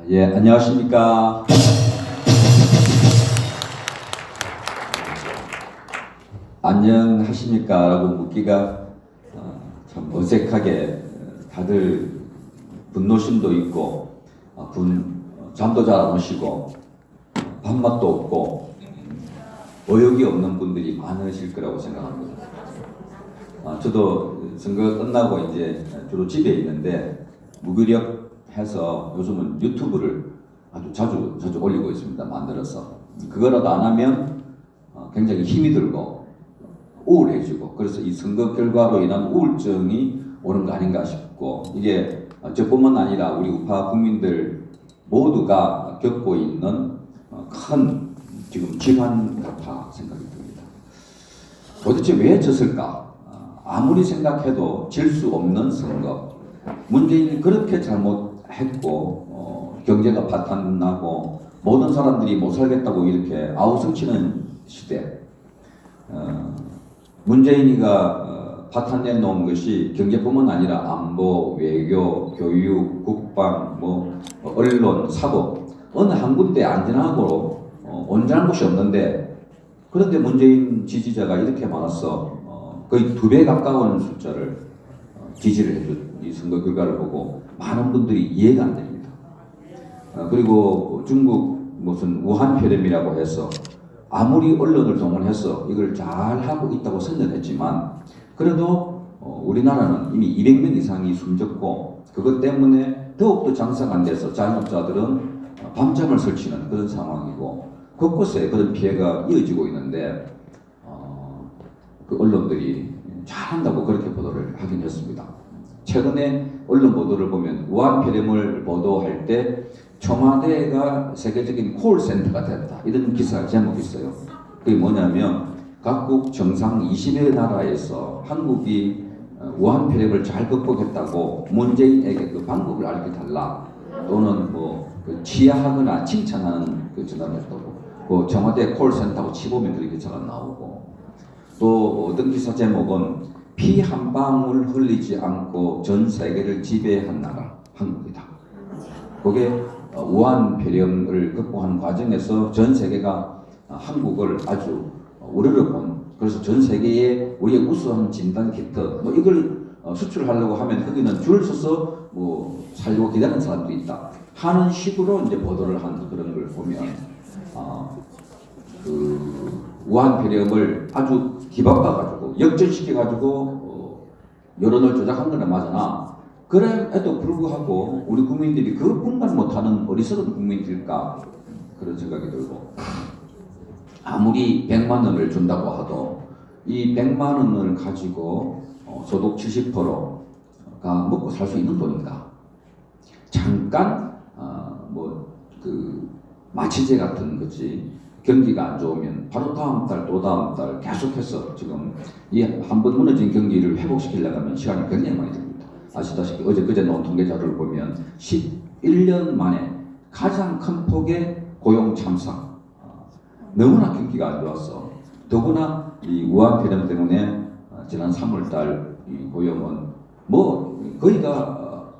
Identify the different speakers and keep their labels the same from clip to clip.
Speaker 1: 예, 안녕하십니까. 안녕하십니까 라고 묻기가 참 어색하게 다들 분노심도 있고 잠도 잘 안 오시고 밥맛도 없고 어욕이 없는 분들이 많으실 거라고 생각합니다. 저도 선거 끝나고 이제 주로 집에 있는데 무기력해서 요즘은 유튜브를 아주 자주 올리고 있습니다. 만들어서 그거라도 안 하면 굉장히 힘이 들고 우울해지고, 그래서 이 선거 결과로 인한 우울증이 오는 거 아닌가 싶고, 이게 저뿐만 아니라 우리 우파 국민들 모두가 겪고 있는 큰 지금 질환 같아 생각이 듭니다. 도대체 왜 졌을까? 아무리 생각해도 질 수 없는 선거. 문재인이 그렇게 잘못했고 경제가 파탄나고 모든 사람들이 못 살겠다고 이렇게 아우성치는 시대. 문재인이가 파탄내 놓은 것이 경제뿐만 아니라 안보, 외교, 교육, 국방, 언론, 사법 어느 한 군데 안전하고 온전한 곳이 없는데, 그런데 문재인 지지자가 이렇게 많아서 거의 2배 가까운 숫자를 지지를 해준 이 선거 결과를 보고 많은 분들이 이해가 안 됩니다. 그리고 중국 무슨 우한 폐렴이라고 해서 아무리 언론을 동원해서 이걸 잘 하고 있다고 선전했지만, 그래도 우리나라는 이미 200명 이상이 숨졌고, 그것 때문에 더욱더 장사가 안 돼서 자영업자들은 밤잠을 설치는 그런 상황이고, 곳곳에 그런 피해가 이어지고 있는데 그 언론들이 잘한다고 그렇게 보도를 하긴 했습니다. 최근에 언론 보도를 보면 우한 폐렴을 보도할 때 청와대가 세계적인 콜센터가 됐다, 이런 기사 제목이 있어요. 그게 뭐냐면 각국 정상 20여 나라에서 한국이 우한 폐렴을 잘 극복했다고 문재인에게 그 방법을 알려달라, 또는 그 치하하거나 칭찬하는 그 전화를 했다고, 그 청와대 콜센터하고 치보면 그렇게 기사가 나오고, 또 어떤 기사 제목은 피 한 방울 흘리지 않고 전 세계를 지배한 나라 한국이다. 그게 우한 폐렴을 극복하는 과정에서 전 세계가 한국을 아주 우러러본, 그래서 전 세계에 우리의 우수한 진단 키트 이걸 수출하려고 하면 거기는 줄 서서 살려고 기다리는 사람도 있다 하는 식으로 이제 보도를 한 그런 걸 보면 그 우한 폐렴을 아주 뒤바꿔가지고 역전시켜가지고 여론을 조작한 거는 맞으나, 그럼에도 불구하고 우리 국민들이 그 분간 못하는 어리석은 국민들일까 그런 생각이 들고, 아무리 100만 원을 준다고 하도 이 100만 원을 가지고 소득 70%가 먹고 살 수 있는 돈인가? 잠깐 그 마취제 같은 거지. 경기가 안 좋으면 바로 다음 달 또 다음 달 계속해서 지금 이 한 번 무너진 경기를 회복시키려고 하면 시간이 굉장히 많이 듭니다. 아시다시피 그제 나온 통계 자료를 보면 11년 만에 가장 큰 폭의 고용 참사. 너무나 경기가 안 좋았어. 더구나 이 우한 폐렴 때문에 지난 3월달 이 고용은 거의 다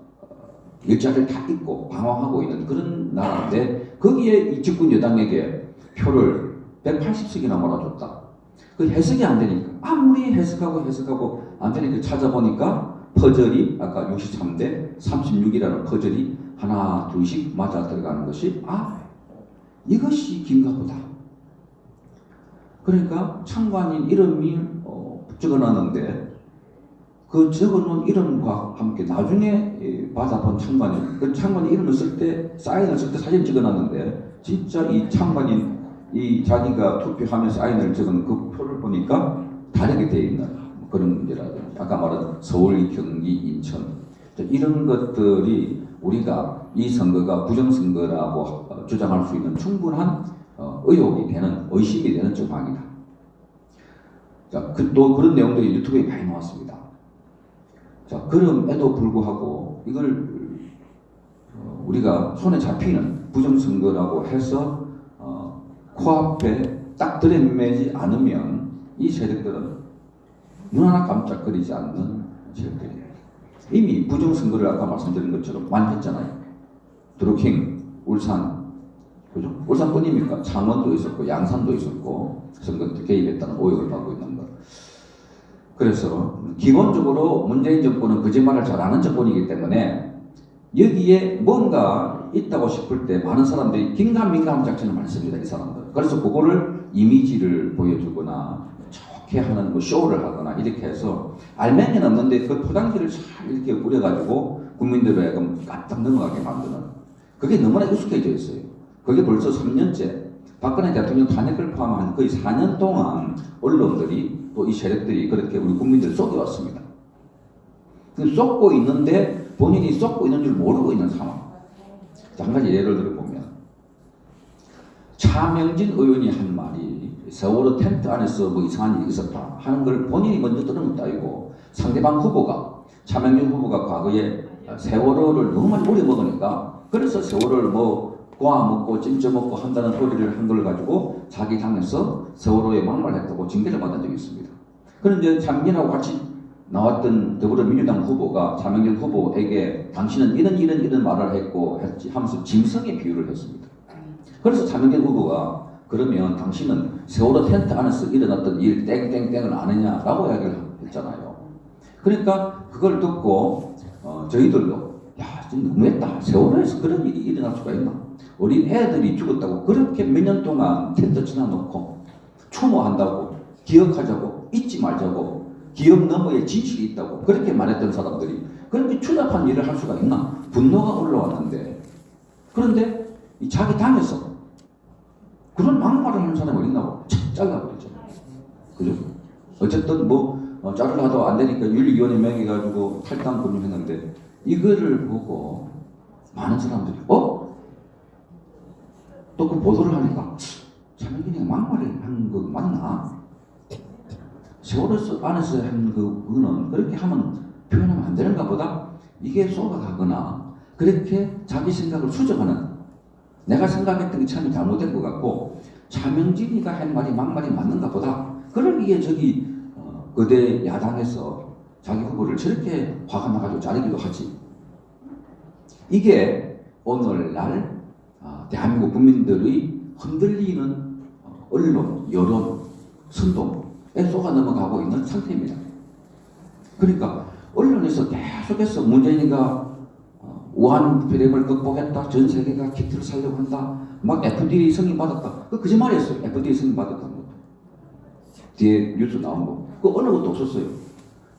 Speaker 1: 일자리를 다 잊고 방황하고 있는 그런 나라인데, 거기에 이 집권 여당에게 표를 180석이나 몰아줬다. 그 해석이 안 되니까, 아무리 해석하고 안 되니까 찾아보니까 퍼즐이 아까 63대 36이라는 퍼즐이 하나 둘씩 맞아 들어가는 것이 이것이 긴가 보다. 그러니까 창관인 이름이 적어놨는데, 그 적어놓은 이름과 함께 나중에 받아본 창관인, 그 창관인 이름을 쓸 때, 사인을 쓸 때 사진 찍어놨는데, 진짜 이 창관인 이 자기가 투표하면 사인을 적은 그 표를 보니까 다르게 되어 있는 그런 문제라든지, 아까 말한 서울, 경기, 인천, 이런 것들이 우리가 이 선거가 부정선거라고 주장할 수 있는 충분한 의혹이 되는, 의심이 되는 정황이다. 자, 또 그런 내용들이 유튜브에 많이 나왔습니다. 자, 그럼에도 불구하고 이걸 우리가 손에 잡히는 부정선거라고 해서 코앞에 딱 들이매지 않으면 이 세력들은 눈 하나 깜짝거리지 않는 세력들이에요. 이미 부정선거를 아까 말씀드린 것처럼 많이 했잖아요. 드루킹, 울산, 그죠? 울산뿐입니까? 창원도 있었고 양산도 있었고 선거 때 개입했다는 오역을 받고 있는 것. 그래서 기본적으로 문재인 정권은 거짓말을 잘하는 정권이기 때문에 여기에 뭔가 있다고 싶을 때 많은 사람들이 긴가민가한 작전을 많이 씁니다. 이 사람들. 그래서 그거를 이미지를 보여주거나 좋게 하는 뭐 쇼를 하거나 이렇게 해서 알맹이는 없는데 그 포장지를 잘 이렇게 뿌려가지고 국민들을 하여금 깜짝 넘어가게 만드는, 그게 너무나 익숙해져 있어요. 그게 벌써 3년째 박근혜 대통령 탄핵을 포함한 거의 4년 동안 언론들이 또 이 세력들이 그렇게 우리 국민들을 속여왔습니다. 쏟고 있는데 본인이 쏟고 있는 줄 모르고 있는 상황. 한 가지 예를 들어보면 차명진 의원이 한 말이 세월호 텐트 안에서 뭐 이상한 일이 있었다 하는 걸 본인이 먼저 들은 것도 아니고 상대방 후보가, 차명진 후보가 과거에 세월호를 너무 많이 우려먹으니까 그래서 세월호를 뭐 꼬아먹고 찜쪄먹고 한다는 소리를 한 걸 가지고 자기 당에서 세월호에 막말했다고 징계를 받은 적이 있습니다. 그런데 장진하고 같이 나왔던 더불어민주당 후보가 차명진 후보에게 당신은 이런 말을 했고 했지 하면서 짐승의 비유를 했습니다. 그래서 차명진 후보가 그러면 당신은 세월호 텐트 안에서 일어났던 일 땡땡땡을 아느냐라고 이야기를 했잖아요. 그러니까 그걸 듣고 저희들도 야, 좀 너무했다. 세월호에서 그런 일이 일어날 수가 있나? 우리 애들이 죽었다고 그렇게 몇 년 동안 텐트 쳐놔놓고 추모한다고, 기억하자고, 잊지 말자고, 기억 너머에 진실이 있다고 그렇게 말했던 사람들이 그렇게 추잡한 일을 할 수가 있나? 분노가 올라왔는데, 그런데 이 자기 당에서 그런 막말을 하는 사람이 어디 있나고 착 잘라버리잖아요. 그죠? 어쨌든 자르려도 안 되니까 윤리위원회 명의가지고 탈당 금융했는데 이거를 보고 많은 사람들이 또 그 보도를 하니까 차명진이가 막말을 한 거 맞나? 세월호 안에서 한 그거는 그렇게 하면 표현하면 안 되는가 보다? 이게 쏘아가거나 그렇게 자기 생각을 수정하는, 내가 생각했던 게 참 잘못된 것 같고 차명진이가 한 말이 막말이 맞는가 보다. 그러기에 그대 야당에서 자기 후보를 저렇게 화가 나가지고 자르기도 하지. 이게 오늘날 대한민국 국민들의 흔들리는 언론, 여론, 선동에 쏘가 넘어가고 있는 상태입니다. 그러니까 언론에서 계속해서 문재인이가 우한 폐렴을 극복했다, 전 세계가 키트를 살려고 한다, 막 FDA 승인 받았다. 그 거짓말이었어요. FDA 승인 받았다는 것도. 뒤에 뉴스 나온 거. 그 어느 것도 없었어요.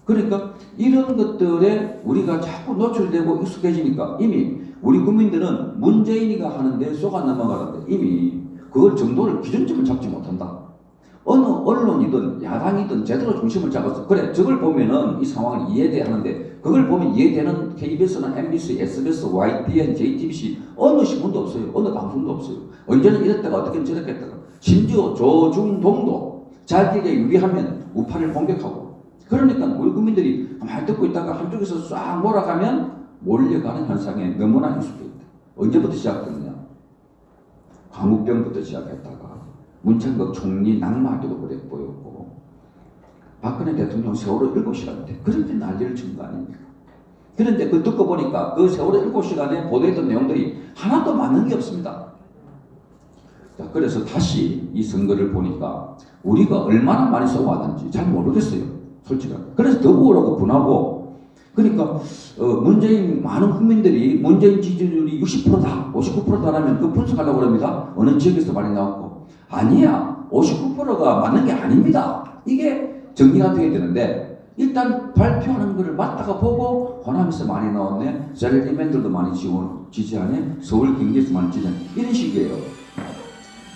Speaker 1: 그러니까 이런 것들에 우리가 자꾸 노출되고 익숙해지니까 이미 우리 국민들은 문재인이가 하는데 쏘가 넘어가는데 이미 그걸 정도를 기준점을 잡지 못한다. 어느 언론이든 야당이든 제대로 중심을 잡아서 그래 저걸 보면은 이 상황을 이해돼야 하는데 그걸 보면 이해되는 KBS나 MBC, SBS, YTN, JTBC 어느 신문도 없어요. 어느 방송도 없어요. 언제는 이랬다가 어떻게 저렇게 했다가 심지어 조중동도 자기에게 유리하면 우파를 공격하고 그러니까 우리 국민들이 말 듣고 있다가 한쪽에서 싹 몰아가면 몰려가는 현상에 너무나 익숙해 있다. 언제부터 시작됐느냐? 광우병부터 시작했다가 문창극 총리 낙마도 그래 보였고 박근혜 대통령 세월호 7시간인데 그렇게 난리를 친 거 아닙니까? 그런데 그 듣고 보니까 그 세월호 7시간에 보도했던 내용들이 하나도 맞는 게 없습니다. 자, 그래서 다시 이 선거를 보니까 우리가 얼마나 많이 쏘아왔는지 잘 모르겠어요. 솔직하게. 그래서 더 우울하고 분하고 그러니까 문재인 많은 국민들이 문재인 지지율이 60%다, 59%다라면 그 분석하려고 합니다. 어느 지역에서 많이 나왔고 아니야. 59%가 맞는 게 아닙니다. 이게 정리가 돼야 되는데 일단 발표하는 거를 맞다가 보고 호남에서 많이 나왔네, 셀리맨들도 많이 지지하네, 서울경기에서 많이 지지하네 이런 식이에요.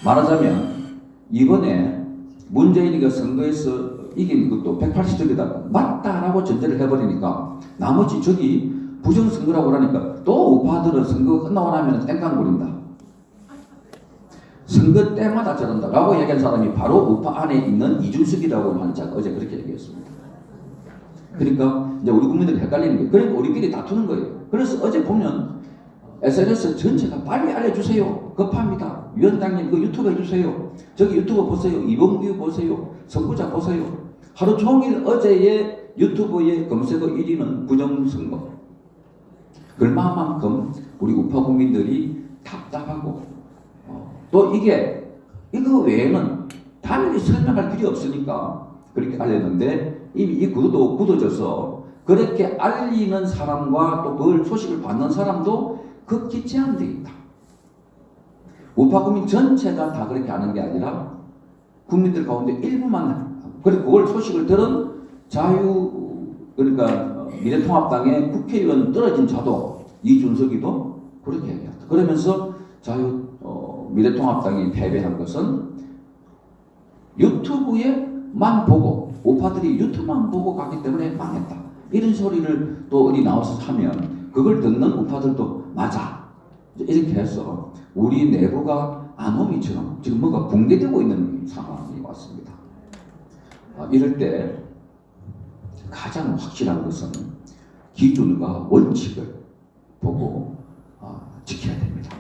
Speaker 1: 말하자면 이번에 문재인이가 선거에서 이긴 것도 180석이다 맞다라고 전제를 해버리니까 나머지 저기 부정선거라고 하니까 또 우파들은 선거 끝나고 나면 땡깡 부린다. 선거 때마다 저런다 라고 얘기한 사람이 바로 우파 안에 있는 이준석이라고 하는 자가 어제 그렇게 얘기했습니다. 그러니까 이제 우리 국민들이 헷갈리는 거예요. 그러니까 우리끼리 다투는 거예요. 그래서 어제 보면 SNS 전체가 빨리 알려주세요. 급합니다. 위원장님 그 유튜브 해주세요. 저기 유튜브 보세요. 이봉규 보세요. 선구자 보세요. 하루 종일 어제의 유튜브의 검색어 1위는 부정선거. 얼마만큼 우리 우파 국민들이 답답하고 또 이거 외에는 당연히 설명할 필요 없으니까 그렇게 알렸는데 이미 이 구도도 굳어져서 그렇게 알리는 사람과 또 그걸 소식을 받는 사람도 극히 제한되어 있다. 우파 국민 전체가 다 그렇게 하는 게 아니라 국민들 가운데 일부만, 그리고 그걸 소식을 들은 그러니까 미래통합당의 국회의원 떨어진 자도 이준석이도 그렇게 얘기했다. 그러면서 미래통합당이 패배한 것은 유튜브에만 보고 우파들이 유튜브만 보고 가기 때문에 망했다. 이런 소리를 또 어디 나와서 하면 그걸 듣는 우파들도 맞아. 이렇게 해서 우리 내부가 아노미처럼 지금 뭐가 붕괴되고 있는 상황이 왔습니다. 이럴 때 가장 확실한 것은 기준과 원칙을 보고 지켜야 됩니다.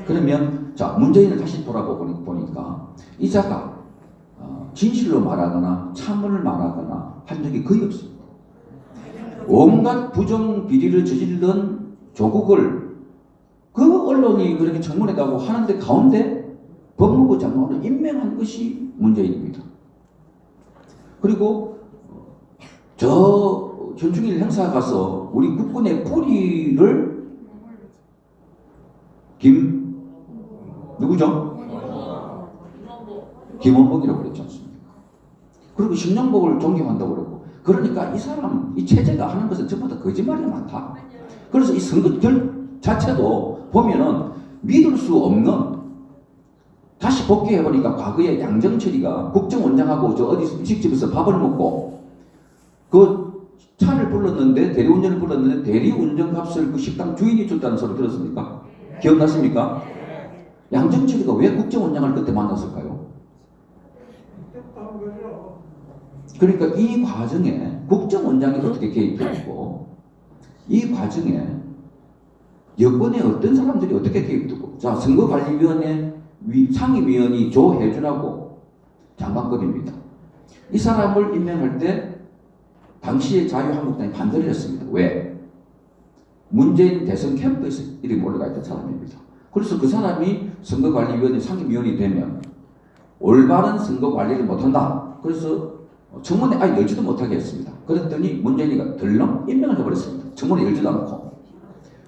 Speaker 1: 그러면 문재인을 다시 돌아보니까 이 자가 진실로 말하거나 참을 말하거나 한 적이 거의 없습니다. 온갖 부정 비리를 저지르던 조국을 그 언론이 그렇게 청문회 가고 하는데 가운데 법무부 장관을 임명한 것이 문재인입니다. 그리고 저 현충일 행사 가서 우리 국군의 뿌리를 누구죠? 김원복이라고 그랬지 않습니까? 그리고 신영복을 존경한다고 그러고, 그러니까 이 사람, 이 체제가 하는 것은 전부 다 거짓말이 많다. 그래서 이 선거 자체도 보면은 믿을 수 없는, 다시 복귀해보니까 과거에 양정철이가 국정원장하고 저 어디 음식집에서 밥을 먹고 그 차를 불렀는데, 대리운전을 불렀는데 대리운전 값을 그 식당 주인이 줬다는 소리 들었습니까? 기억나십니까? 양정철이가 왜 국정원장을 그때 만났을까요? 그러니까 이 과정에 국정원장이 어떻게 개입되고, 이 과정에 여권의 어떤 사람들이 어떻게 개입되고, 선거관리위원회 상임위원이 조혜주라고 장관급입니다. 이 사람을 임명할 때 당시에 자유한국당이 반대를 했습니다. 왜? 문재인 대선 캠프에서 이름이 올라가 있던 사람입니다. 그래서 그 사람이 선거관리위원회 상임위원이 되면 올바른 선거관리를 못한다. 그래서 청문회 아예 열지도 못하게 했습니다. 그랬더니 문재인이가 덜렁 임명을 해버렸습니다. 청문회 열지도 않고.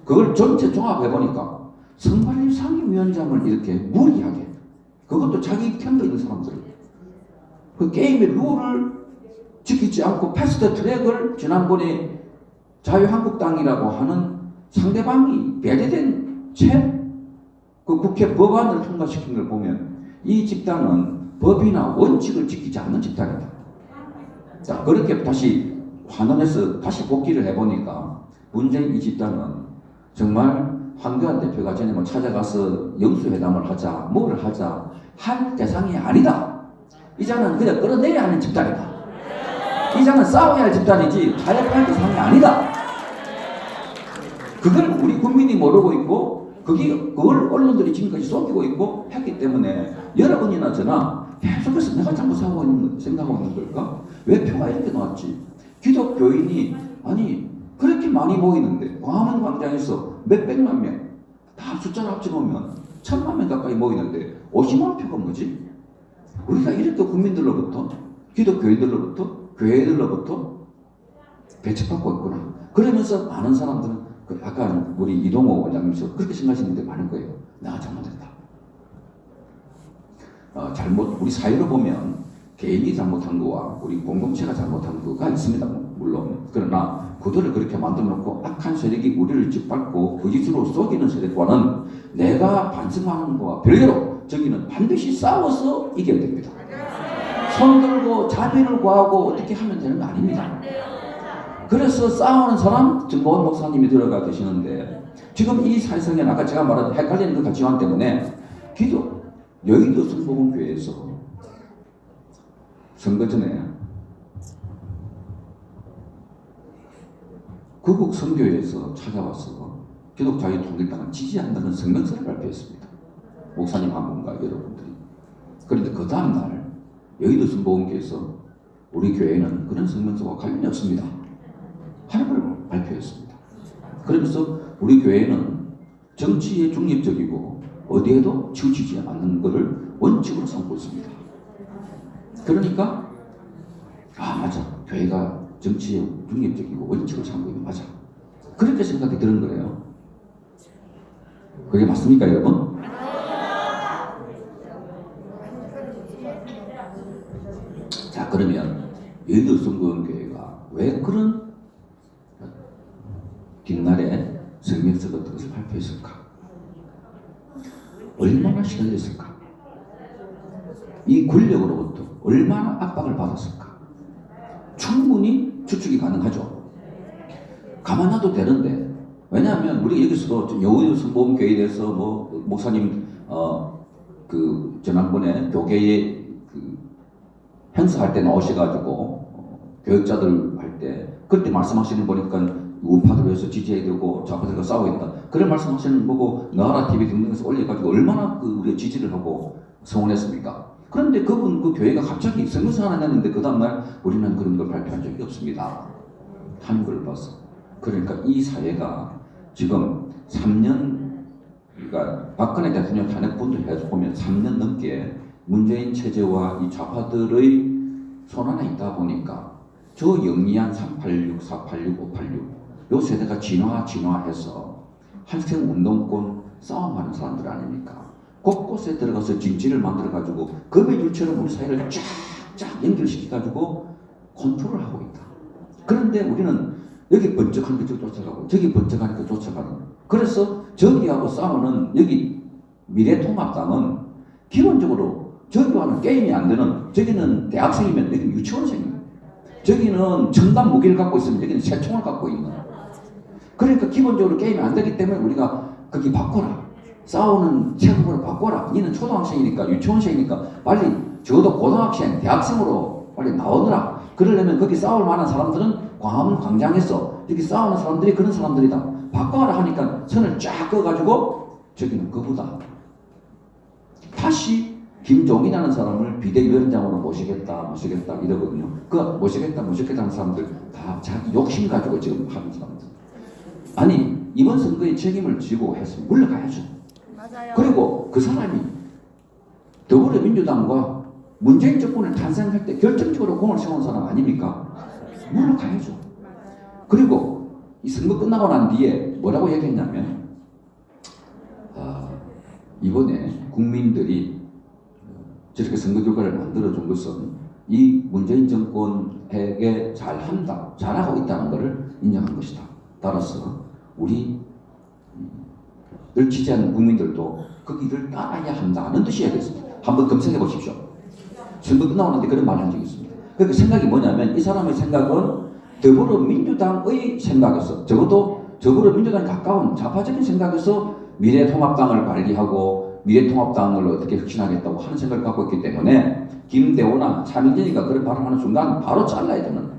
Speaker 1: 그걸 전체 종합해보니까 선관위 상임위원장을 이렇게 무리하게, 그것도 자기 캠프에 있는 사람들, 그 게임의 룰을 지키지 않고 패스트 트랙을 지난번에 자유한국당이라고 하는 상대방이 배제된 그 국회 법안을 통과시킨 걸 보면 이 집단은 법이나 원칙을 지키지 않는 집단이다. 자, 그렇게 다시 환원해서 다시 복귀를 해보니까 문재인 이 집단은 정말 황교안 대표가 전에 뭐 찾아가서 영수회담을 하자, 뭐를 하자 할 대상이 아니다. 이자는 그냥 끌어내야 하는 집단이다. 이자는 싸워야 할 집단이지 타협할 대상이 아니다. 그걸 우리 국민이 모르고 있고, 그걸 언론들이 지금까지 속이고 있고 했기 때문에 여러분이나 저나 계속해서 내가 잘못 생각하고 있는 걸까? 왜 표가 이렇게 나왔지? 기독교인이 그렇게 많이 모이는데 광화문 광장에서 몇백만 명, 다 숫자를 합쳐보면 1000만 명 가까이 모이는데 50만 표가 뭐지? 우리가 이렇게 국민들로부터, 기독교인들로부터, 교회들로부터 배척받고 있구나. 그러면서 많은 사람들은 아까 우리 이동호 원장님께서 그렇게 생각하시는 분들이 많은 거예요. 내가 잘못했다. 우리 사회로 보면 개인이 잘못한 거와 우리 공동체가 잘못한 거가 있습니다. 물론. 그러나 그들을 그렇게 만들어 놓고 악한 세력이 우리를 짓밟고 거짓으로 속이는 세력과는 내가 반성하는 것과 별개로 저기는 반드시 싸워서 이겨야 됩니다. 손들고 자비를 구하고 어떻게 하면 되는 거 아닙니다. 그래서 싸우는 사람 정보원 목사님이 들어가 계시는데, 지금 이 사회성에 아까 제가 말한 헷갈리는 그 가치관 때문에 여의도 성복음교회에서 선거 전에 구국 선교회에서 찾아와서 기독자유통일당을 지지한다는 성명서를 발표했습니다. 목사님 한 분과 여러분들이. 그런데 그 다음날 여의도 성복음교회에서 우리 교회는 그런 성명서와 관련이 없습니다 하는 걸 발표했습니다. 그러면서 우리 교회는 정치에 중립적이고 어디에도 치우치지 않는 것을 원칙으로 삼고 있습니다. 그러니까 맞아, 교회가 정치에 중립적이고 원칙을 삼고 있는 맞아, 그렇게 생각이 드는 거예요. 그게 맞습니까, 여러분? 자, 그러면 여의도 성공교회가 왜 그런 뒷날에 성명서 같은 것을 발표했을까? 얼마나 시달렸을까? 이 권력으로부터 얼마나 압박을 받았을까? 충분히 추측이 가능하죠. 가만 놔도 되는데, 왜냐하면 우리 여기서도 여의도 성공교회에 대해서 뭐 목사님 그 지난번에 교계에 그 행사할 때 나오셔가지고 교육자들 할 때 그때 말씀하시는 보니까 우파들 위해서 지지해야 되고 좌파들과 싸우겠다, 그런 말씀하시는 보고 나라 TV 등등에서 올려가지고 얼마나 그 우리가 지지를 하고 성원했습니까? 그런데 그분 그 교회가 갑자기 선거서 하나 냈는데 그 다음날 우리는 그런 걸 발표한 적이 없습니다 하는 걸 봐서, 그러니까 이 사회가 지금 3년, 그러니까 박근혜 대통령 탄핵분도 해보면 3년 넘게 문재인 체제와 이 좌파들의 손 안에 있다 보니까 저 영리한 386, 486, 586 요 세대가 진화해서 한생운동권 싸움하는 사람들 아닙니까? 곳곳에 들어가서 진지를 만들어가지고 거미줄처럼 우리 사회를 쫙쫙 연결시켜가지고 컨트롤을 하고 있다. 그런데 우리는 여기 번쩍한 게 쫓아가고 저기 번쩍한 게 쫓아가는, 그래서 저기하고 싸우는 여기 미래통합당은 기본적으로 저기와는 게임이 안 되는, 저기는 대학생이면 여기는 유치원생이에요. 저기는 첨단 무기를 갖고 있으면 여기는 새총을 갖고 있는, 그러니까 기본적으로 게임이 안 되기 때문에 우리가 거기 바꿔라, 싸우는 체급으로 바꿔라, 니는 초등학생이니까 유치원생이니까 빨리 적어도 고등학생, 대학생으로 빨리 나오느라, 그러려면 거기 싸울 만한 사람들은 광화문 광장에서 여기 싸우는 사람들이 그런 사람들이다, 바꿔라 하니까 선을 쫙 그어가지고 저기는 그보다 다시 김종인이라는 사람을 비대위원장으로 모시겠다 이러거든요. 그 모시겠다 하는 사람들 다 자기 욕심 가지고 지금 하는 사람들. 아니 이번 선거에 책임을 지고 했으면 물러가야죠.
Speaker 2: 맞아요.
Speaker 1: 그리고 그 사람이 더불어민주당과 문재인 정권을 탄생할 때 결정적으로 공을 세운 사람 아닙니까? 물러가야죠. 그리고 이 선거 끝나고 난 뒤에 뭐라고 얘기했냐면 이번에 국민들이 저렇게 선거 결과를 만들어준 것은 이 문재인 정권에게 잘하고 있다는 것을 인정한 것이다. 따라서 우리를 지지하는 국민들도 그 길을 따라야 한다는 뜻이야겠습니다. 한번 검색해 보십시오. 선거 끝나고 난 뒤에 그런 말을 한 적이 있습니다. 그 생각이 뭐냐면 이 사람의 생각은 더불어민주당의 생각에서, 적어도 더불어민주당에 가까운 좌파적인 생각에서 미래통합당을 관리하고 미래통합당을 어떻게 혁신하겠다고 하는 생각을 갖고 있기 때문에 김대호나 차민정이가 그런 발언하는 순간 바로 잘라야 되는,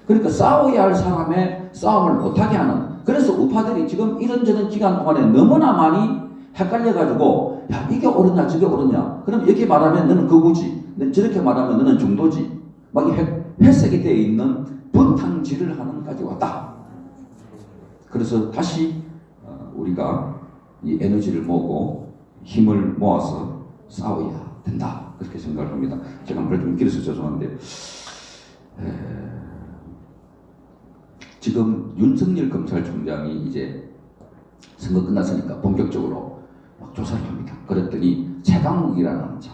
Speaker 1: 그러니까 싸워야 할 사람의 싸움을 못하게 하는, 그래서 우파들이 지금 이런저런 기간 동안에 너무나 많이 헷갈려가지고 야 이게 옳으냐 저게 옳으냐, 그럼 이렇게 말하면 너는 극우지, 저렇게 말하면 너는 중도지, 막 회색이 되어 있는 분탕질을 하는 까지 왔다. 그래서 다시 우리가 이 에너지를 모으고 힘을 모아서 싸워야 된다, 그렇게 생각을 합니다. 제가 말을 좀 길어서 죄송한데 지금 윤석열 검찰총장이 이제 선거 끝났으니까 본격적으로 막 조사를 합니다. 그랬더니 최강욱이라는 자,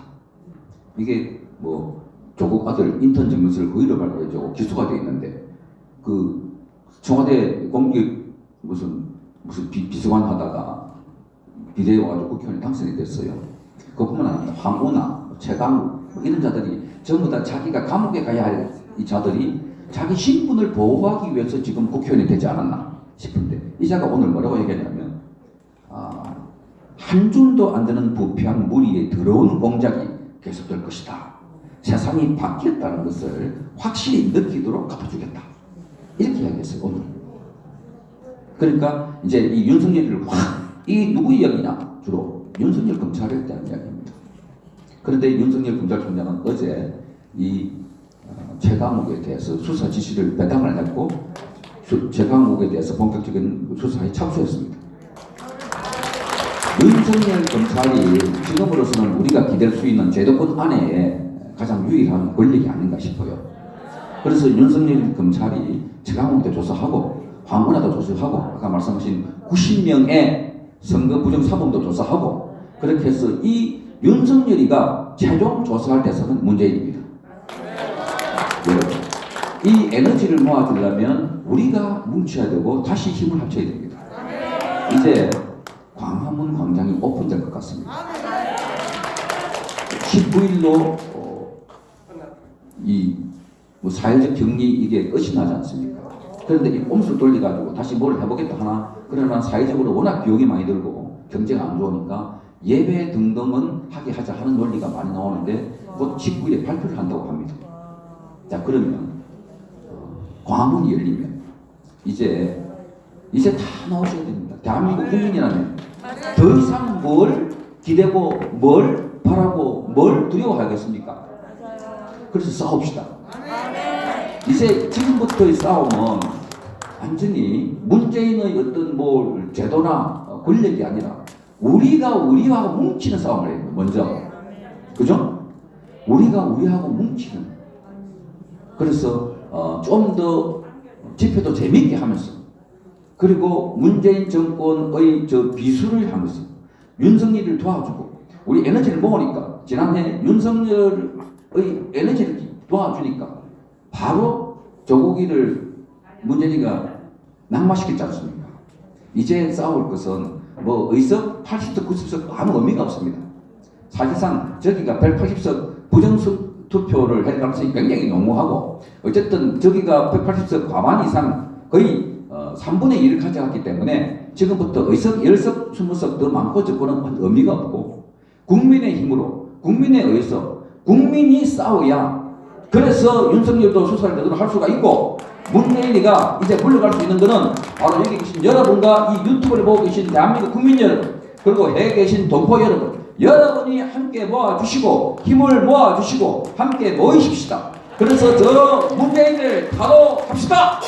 Speaker 1: 이게 뭐 조국 아들 인턴 증명서를 고의로 발표해주고 기소가 되어 있는데 그 청와대 공직 무슨 비서관 하다가 비대위 와가지고 국회의원에 당선이 됐어요. 그뿐만 아니라 황운하, 최강욱 이런 자들이 전부 다 자기가 감옥에 가야 할 이 자들이 자기 신분을 보호하기 위해서 지금 국회의원이 되지 않았나 싶은데, 이 자가 오늘 뭐라고 얘기했냐면 한 줄도 안 되는 부패한 무리의 더러운 공작이 계속될 것이다. 세상이 바뀌었다는 것을 확실히 느끼도록 갚아주겠다. 이렇게 이야기했어요, 오늘. 그러니까 이제 이 윤석열을 이 누구 이야기냐? 주로 윤석열 검찰에 대한 이야기입니다. 그런데 윤석열 검찰총장은 어제 이 최강욱에 대해서 수사 지시를 배당을 했고 최강욱에 대해서 본격적인 수사에 착수했습니다. 윤석열 검찰이 지금으로서는 우리가 기댈 수 있는 제도권 안에 가장 유일한 권력이 아닌가 싶어요. 그래서 윤석열 검찰이 최강욱도 조사하고 황운하도 조사하고 아까 말씀하신 90명의 선거 부정 사범도 조사하고 그렇게 해서 이 윤석열이가 최종 조사할 대상은 문재인입니다. 여러분, 이 에너지를 모아주려면 우리가 뭉쳐야 되고 다시 힘을 합쳐야 됩니다. 이제 광화문 광장이 오픈될 것 같습니다. 19일로 뭐 사회적 격리 이게 끝이 나지 않습니까? 그런데 이 꼼수를 돌려가지고 다시 뭘 해보겠다 하나? 그러나 사회적으로 워낙 비용이 많이 들고 경제가 안 좋으니까 예배 등등은 하자 하는 논리가 많이 나오는데 곧 19일에 발표를 한다고 합니다. 자, 그러면 광화문이 열리면 이제 다 나오셔야 됩니다. 대한민국 국민이라면 더 이상 뭘 기대고 뭘 바라고 뭘 두려워하겠습니까? 그래서 싸웁시다. 이제 지금부터의 싸움은 완전히 문재인의 어떤 뭐 제도나 권력이 아니라 우리가 우리하고 뭉치는 싸움을 해요. 먼저. 그죠? 우리가 우리하고 뭉치는. 그래서 좀 더 집회도 재미있게 하면서 그리고 문재인 정권의 저 비수를 하면서 윤석열을 도와주고 우리 에너지를 모으니까 지난해 윤석열의 에너지를 도와주니까 바로 조국이를 문재인이가 낙마시켰지 않습니까? 이제 싸울 것은 뭐 의석 80석 90석 아무 의미가 없습니다. 사실상 저기가 180석 부정투표를 할 가능성이 굉장히 농후하고 어쨌든 저기가 180석 과반 이상 거의 3분의 1을 가져갔기 때문에 지금부터 의석 10석 20석 더 많고 적고는 의미가 없고 국민의 힘으로 국민에 의해서 국민이 싸워야 그래서 윤석열도 수사를 제대로 할 수가 있고 문재인이가 이제 물러갈 수 있는 것은 바로 여기 계신 여러분과 이 유튜브를 보고 계신 대한민국 국민 여러분 그리고 해외에 계신 동포 여러분 여러분이 함께 모아주시고 힘을 모아주시고 함께 모이십시다. 그래서 저 문재인을 타도합시다.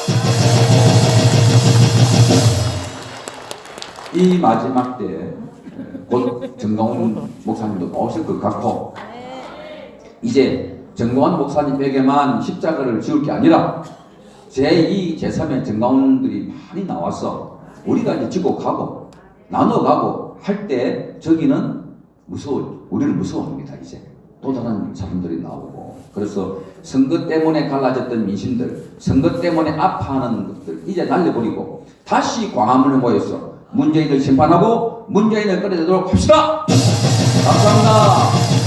Speaker 1: 이 마지막 때 곧 정광훈 목사님도 나오실 것 같고 이제 정광훈 목사님에게만 십자가를 지을 게 아니라 제2, 제3의 정광훈들이 많이 나와서 우리가 이제 지고 가고 나눠가고 할 때 저기는 우리를 무서워합니다. 이제 또 다른 사람들이 나오고 그래서 선거 때문에 갈라졌던 민심들 선거 때문에 아파하는 것들 이제 날려버리고 다시 광화문에 모여서 문재인을 심판하고 문재인을 끌어내도록 합시다. 감사합니다.